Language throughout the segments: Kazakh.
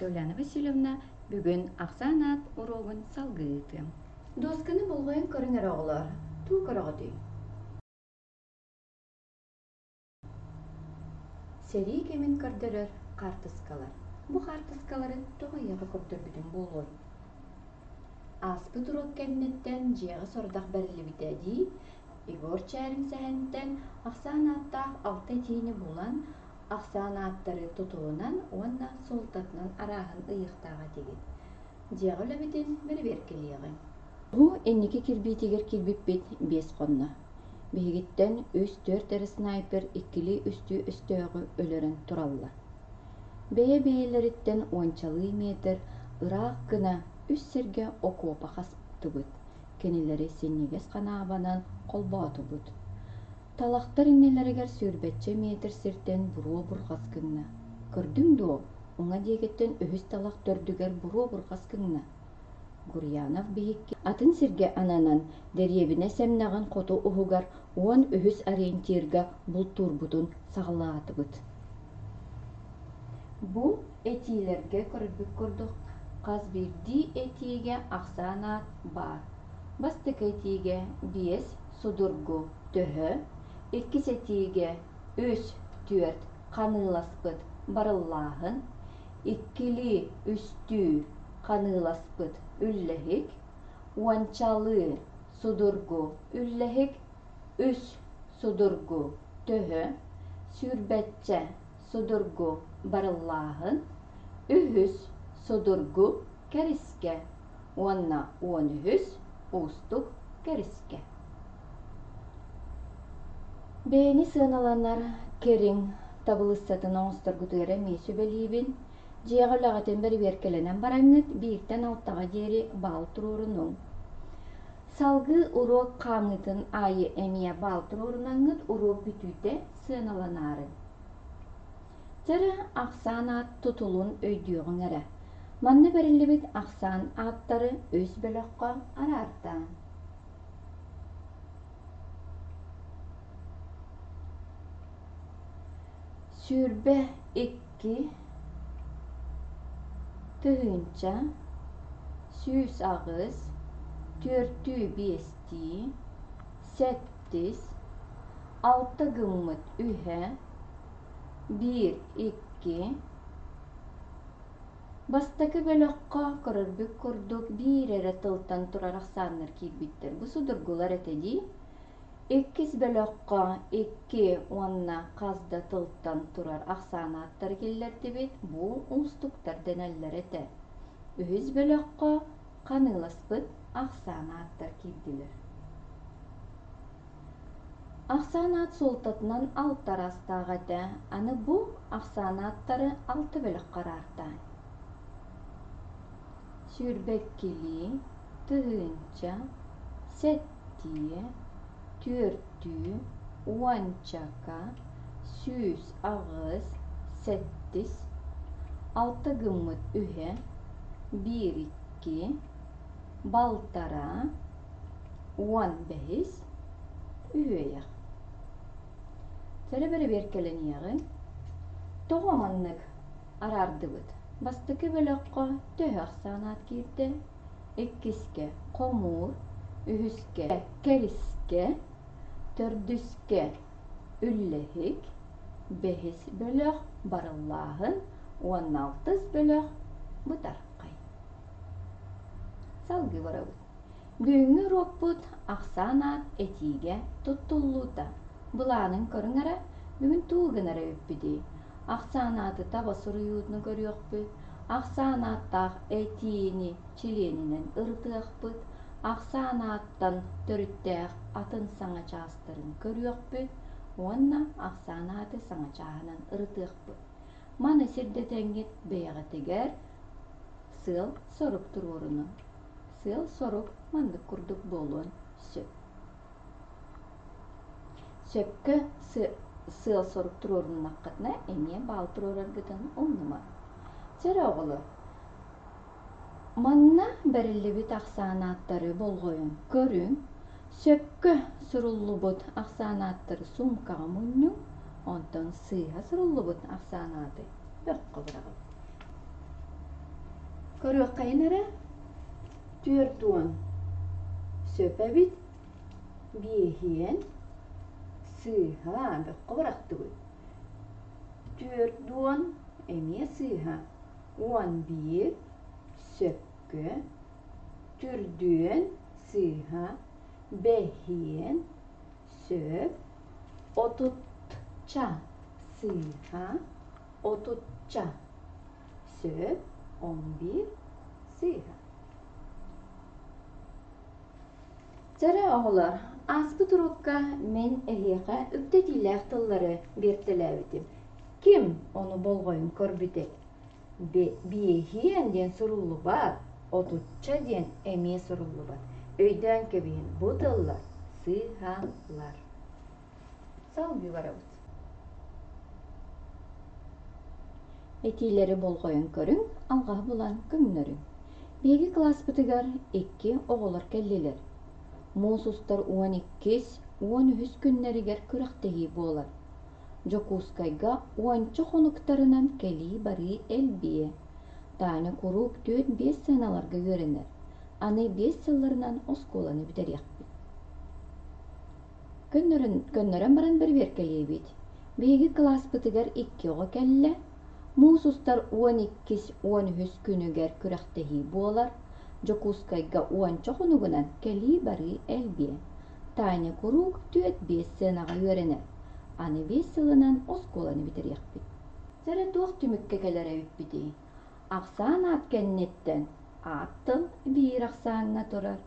Уляна Васильевна бүгін ақсанат урогын салгыты. Досканы болғайын көріңер оғылар, ту көріғыды. Сери кемін көрдірір қартыскалар. Бұ қартыскалары тоғайығы көрдір бүтін болғыр. Аспы тұрық кәннеттен жиғы сордақ бәрілі бітәді, Игор чәрін сәхенттен ақсанаттақ алты тейіні болан, ақсанаттары тұтуынан, онна солтатынан арағын ұйықтаға тегет. Жиғы өлі бір беркелеғі. Бұ эннеке кирбитигер кирбиппит 5 қонна. Бейгіттен 3-4 әрі снайпер ikkili үсті үстіғі өлерін тұралла. Бейелеріттен 10 метр ұрақ гына үссерге окопа қасыпты бұд. Кенелері сеннегес қанағабанан қолбаты бұд. Талақтар иннелерігер сүрбетче метр сіртен бұруы бұрғас кіңна. Көрдің ду, оңа дегеттен үхіз талақ төрдігер бұруы бұрғас кіңна. Гурьянов бейікке атын сірге ананан дәребіне сәмнаған қоту ұғығар оң үхіз ориентирға бұл турбутын сағылаты бұд. Бұл этилерге көрбік көрдік. Қазбирди этиге ақсанат бар. Бастық этиге 5 судургу төхі, 2 этиге 3-4 қаныласпыт барыллағын, 2 үсті қаныласпыт үлләхік, 10 судургу үлләхік, 3 судургу төхі, сүрбәтче судургу барыллағын, 3 судургу кәріске, 10 ұстық кәріске. Бейні сыналанар керің табылыстатын оңыстар күтігері мейсі бәлейбін, жеғылағатын бір беркеленен бараңыт бейіктен алттаға дері бал тұрурының. Салғы урок қамытын айы әмия бал тұрурынаңыт урок бүтүте сыналанарын. Жәрі ақсан ат тұтылын өйдіғын әрі. Манны бәрілі ақсан аттары өз бөліққа арардан. Сүрбе 2 тыгынча, сүз ағыз, 4-5, 7, 6 гыммыт үхе, 1-2, Бастакы бөлөкқа көрөрбүк көрдік бір әрі тылтан тұрар ақсаныр кейбіттер. Бұ судыргулар әтеді. 2 бөлөкқа 2 онна қазда тылтан тұрар ақсаны аттар келлерді бет. Бұ ұстықтар дәнәлілер әті. 3 бөлөкқа қанылас бұд ақсаны аттар кейділер. Ақсаны ат солтатынан алттар астағы әті. Аны бұ ақсаны аттары 6 бөлөк қарардан. Сүрбеккili, tığınca, settiye, türtü, uançaka, süz ağız, settis, 6 gımmıt ühe, 1-2, baltara, 15, üheye. Sere berkelen yağı, toğamanlık arardı bud. Bastıkı bölökқа töhü ақсанат kirdi, 2-ке қомур, 3-ке кәриske, 4-ке үллehik, 5 bölök barıllahın, 16 bölök butarqay. Salgı varabud. Büyüngü rokbud ақсанат etiге tuttulluda. Bulanın körüngara bugün tuğunara öppüdi. Ақсанаты таба сұрыюдыны көріяқ бұд. Ақсанаттақ әтиіні чиленінен ұртыяқ бұд. Ақсанаттан түріттәқ атын саңа частырын көріяқ бұд. Онна ақсанаты саңа чағынан ұртыяқ бұд. Маны сірдетәңгет бәйіғі тегер сыл сұрып тұрорыны. Сыл сұрып манды күрдік болуын сөп. Сөпкі сыл сұрып тұрорының аққытына әне бал тұрорар күтін ұнымар. Сәрі оғылы. Манна бәрілі біт ақсанаттары болғойын көрін, сөпкі сұрулы бұд ақсанаттары сумкаға мұнның, онтан сыйға сұрулы бұд ақсанаты бөк қылырағыл. Көрüyor kayınara türdüğün söpebit bihiyen sığha bir kıvıraktı bu. Türdüğün emiye sığha. On bir söpkü türdüğün sığha behiyen söp otutça sığha otutça söp 11 sığha. Jara oğlar, aspı turukka men ehiqa üptetiylek tılları bertelebidim. Kim onu bolgoyun körbütek? Biyehiyen den surullu var, otutça den emi surullu var. Öyden kebihin bu tıllar sığhalar. Sağ bir varabız. Etileri bolgoyun körün, alga bulan günnörün. Begi klas bitigar 2 oğullar kelliler. Musustar 12-13 günleriger kürektehi bolar. Jokuskayga 10 honuktarınan keli bari elbiye. Tane kuruk tüt 5 senalarga görener. Anı 5 yıllarından oskolanı biter yakbit. Gönnörün baran bir verkeliye bit. Begi klas bitigar 2 oğa kelle. Musustar 12-13 günüger kürektehi bolar. Jokuskayga 10 honugunan keli bari elbiye. Tane kuruk tüt 5 senaga görener. Anı 5 yılından oskolanı biter yakbit. Zara tuğ tümükkekelere üppidi. Aksan at kennetten attıl bir aksanına turar.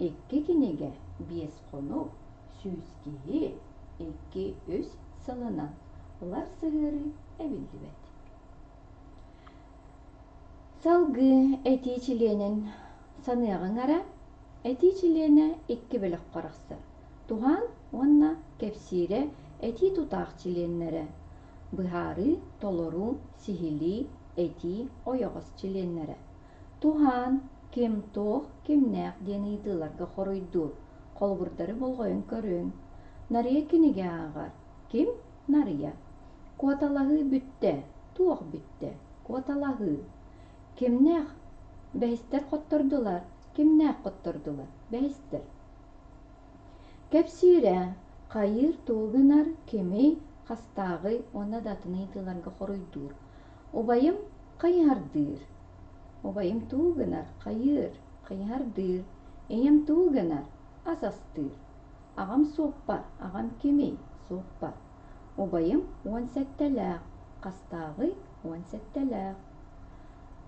2 kinege 5 konuk süzgihi 2-3 sılınan. Ular sığırı evildibet. Salgı etiçiliğinin sanıyağın ara etiçiliğine 2 bölük qaraqsar. Tuhan onna kepsire eti tutaqçiliğinlere. Bıharı, toloru, sihili, eti, oyoğuz çilenlere. Tuhan, kim toğ, kim näq deniydilarga horuydur. Kolburdarı bolgoyun körün. Narıya kinige ağar. Kim? Narıya. Kuatalahı bütte, tuğ bütte. Kuatalahı. Kim näq? Behister qotturdular. Kim näq qotturdular? Behister. Kepsire, kayır tuğunar kimi hastağı ona datınıydılarga horuydur. Obayım kayhardır. Obayım tuğunar kayır, kayhardır. Eyem tuğunar asastır. Ağam soğpar, ağam kimi soğpar. Obayım 17'ler, hastağı 17'ler.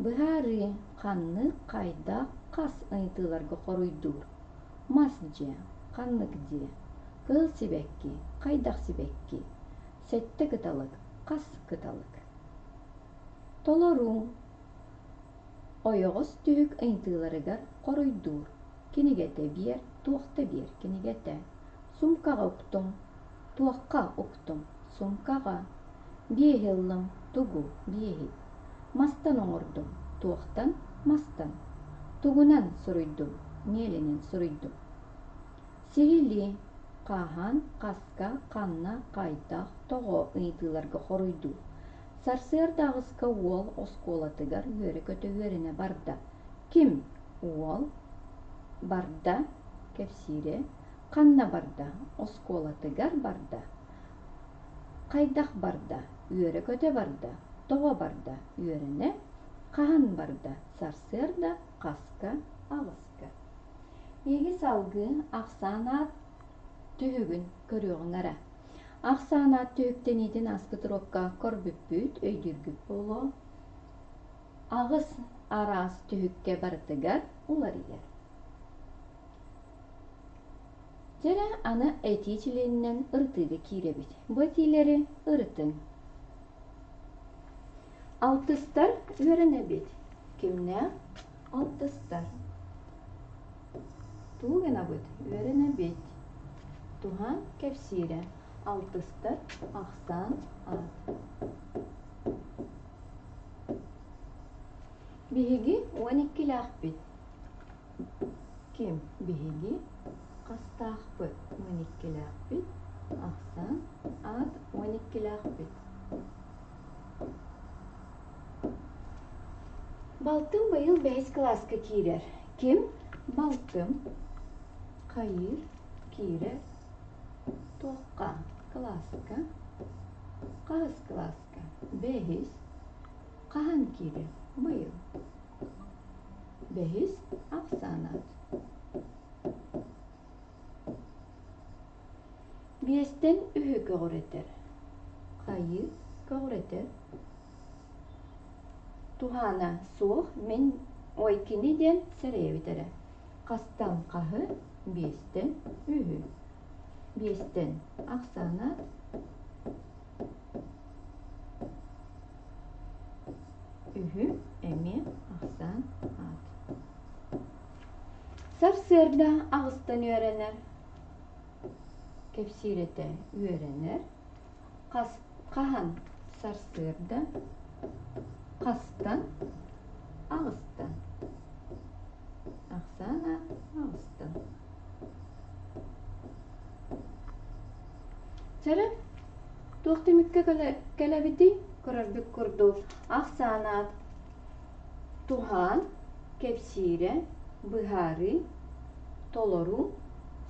Bıharı kanlı kayda kas ıydılarga horuydur. Masce, kanlık diye. Kıl sibekki, kaydak sibekki. Sette kıtalık, kas kıtalık. Toloru, oyoğuz tühük ıyntığlarıgar koruydur. Kinigete bir, tuğakta bir, kinigete. Sumkağa oktum, tuğakka oktum, sumkağa. Biyehillim, tugu, biyehil. Mastan oğurdum, tuğaktan, mastan. Tugunan suruydum, mielinin suruydum. Sihili, kahan, kaska, kanna, kaydak, toğo ıydılarga horuydu. Sarsıar dağıska uol oskolatıgar yöre kötü yörene barda. Kim? Uol barda, kepsire, kanna barda, oskolatıgar barda. Kaydak barda, yöre kötü barda, toğo barda, yörene, kahan barda, sarsıar da kaska, ağıska. Egi salgı aksanat tühügün körüğün ara. Aksanat tühükten idin aspıtırokka korbüppüt öydürgüp bolu. Ağız aras tühükke barıtıgar ular yer. Jara ana etiçiliğinden ırtıgı kirebit. Bu etileri ırıtın. Altıstar öğrenebit. Kimne? Altıstar. Tuğuna bit, öğrenebit. Tuhan kepsire, altıstar, aksan, ad. Bihigi 12 laqbit. Kim? Bihigi qastaqbit 12 laqbit. Aksan, ad 12 laqbit. Балтым быйыл 5 класска кирер. Ким? Балтым кайыр кирер 9 класска. Кагыс класска 5 кахан кирер быйыл. 5 Аксанат. 5-тен үһү көҕүретер. Кайы көҕүретер. Тухана суох мен ойкиниден серебитере. Кастан каһы 5-тен үһү. 5-тен Аксанат. Үһү эми Аксан ат. Сарсыарда агыстан үөренер. Кепсирете үөренер. Кахан сарсыарда кастан агыстан. Аксан ат агыстан. Çara tuohtimikkä kelebiti körörbük kurdu Aksanat tuhan kepsire bıharı toloru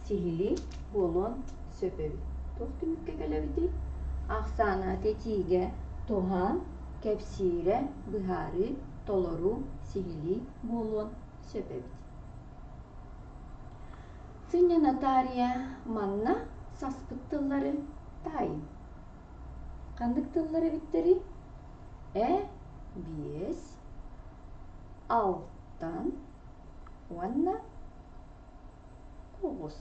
sihili bolon söpebi. Tuohtimikkä kelebiti Aksanat etiige tuhan kepsire bıharı toloru sihili bolon söpebi. Sınja Natariya manna saspıttılları Тайым. Кандык тыллары биттери? 5 6 уанна 9.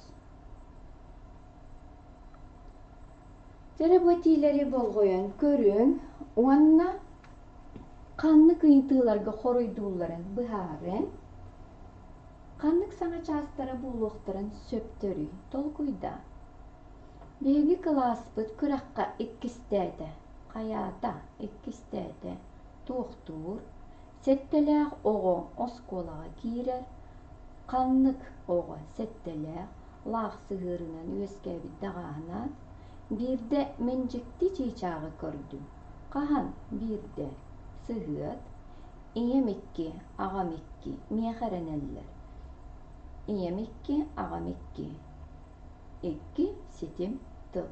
Жара бөтилери болгоен көрүң, уанна канны кыйынтыыларга хоройдууларын быхарын, каннык саңа чаастара буулуктарын сөптөрү толкуйда. Беги класспыт кыракка иккистээте, каяата иккистээте, туохтуур, сеттелээх ого осколага киирер, каннык ого сеттелээх, лаах сыгырынан үөскээбит дагаанат, бирде менжикти чыйчаагы көрдүм. Кахан бирде сыгыат, иемикки, агамикки, миэхэрэнэллэр. Иемикки, агамикки, икки ситим тыл.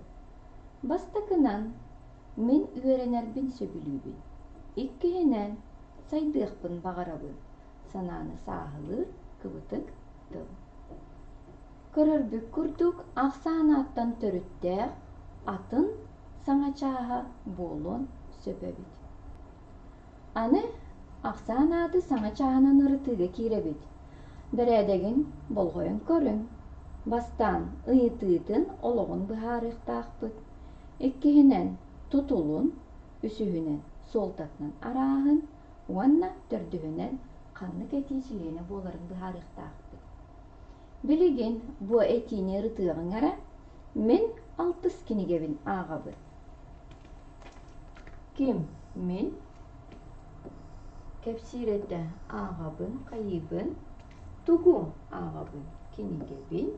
Бастакынан мен үөренербин сөбүлүүбүн. Иккиһинен сайдыахпын багарабын. Санааны сааһылыр кыбытык тыл. Көрөрбүк курдук Аксаанаттан төрүттээх атын саңачааһа буолуон сөпөбүт. Аны Аксаанаты саңачааһынан ырытыыга кииребит. Бэрээдэгин болгойон көрүң. Бастан ыйытыытын ологун быһаарыахтаахпыт. Иккиһинен тутулун, үсүһүнен суолтатынан араахын, уанна төрдүһүнен каннык этиичилиэне буоларын быһаарыахтаахпыт. Билигин бу этиини ырытыаҕыҥара мен 6 кинигебин аагабыт. Ким мен кепсирете аагабын, кайыбын, тугу аагабын кинигебин,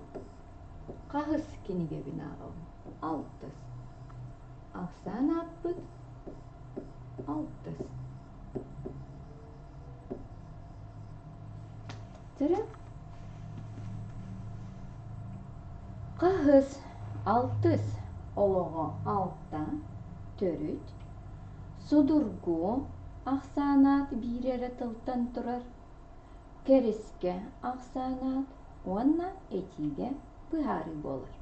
кагыс кинигебин аагабын 6. Аксан аппыт 6. Тыры кагыс 6 олого 6 төрүт, судургу Аксаанат бирере тылтан турар. Кериске Аксаанат уанна этиге быһаары болар.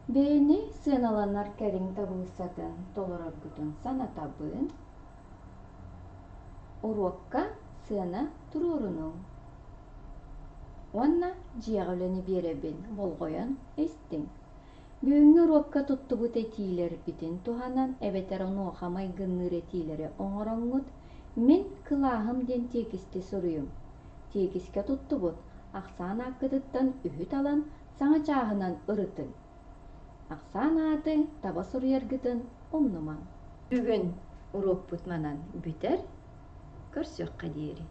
Бэйни сыаналанар кэриң табыысатын толороргутун санатабын, урокка сыана туруорунуң. Уанна жиэҕөлөни биэребин болгойон эстиң. Бүгүнгү урокка туттубут этиилер битин туханан эбетер онуоха майгынныр этиилери оҥороҥҥут мен кылааһым диэн тиекисти суруйум. Тиекиске туттубут Аксан аккытыттан үһүт алан саңачааһынан ырытын. Аксаанаты таба суруйаргытын умнуман. Бүгүн урокпут манан бүтер, көрсөккө диэри.